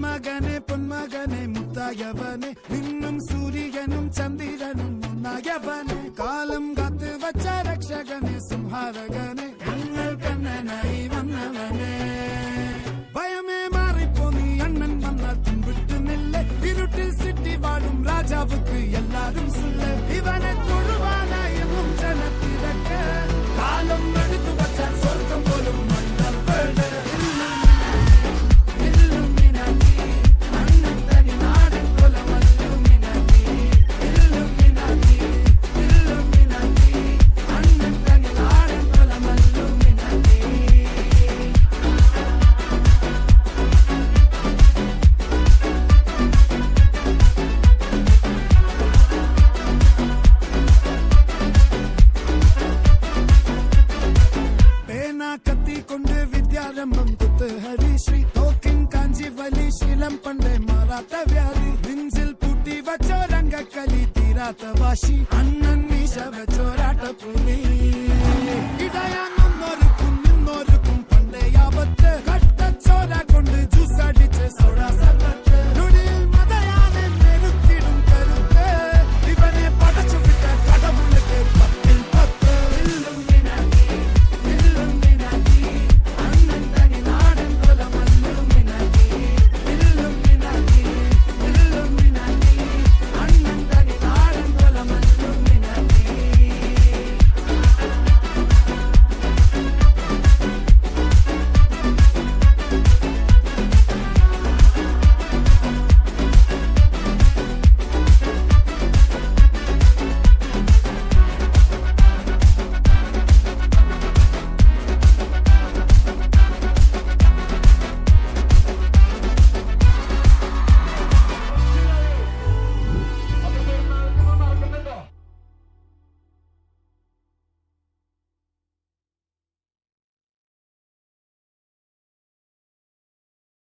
മകനെ പൊന്മകനെ മുത്തായവനെ നിന്നും സൂര്യനും ചന്ദ്രനും ഒന്നായവനെ കാലം കാത്ത് വച്ച രക്ഷകനെ സംഹാരകനെ ഞങ്ങൾ കണ്ണനായി വന്നവനെ ഭയമേ മാറിപ്പോ നീ അണ്ണൻ വന്നാൽ തുമ്പിട്ട് നില്ല ഇരുട്ടിൽ സിറ്റി വാഴും രാജാവുക്ക് എല്ലാരും സുല്ല ഇവനെ തൊഴുവാനായി ജനത്തിരക്ക് കാലം എടുത്തു വച്ചാൽ സ്വർഗം പോലും മണ്ണപ്പേട് കൊണ്ട് വിദ്യാരംഭം കുത്ത് ഹരിശ്രീ തോക്കിൻ കാഞ്ചി വലി ശീലം പണ്ടേ മാറാത്ത വ്യാധി നെഞ്ചിൽ പൂട്ടി വച്ചോരംഗക്കലി തീരാത്ത വാശി അണ്ണൻ മീശ വെച്ചോരാട്ട പുലി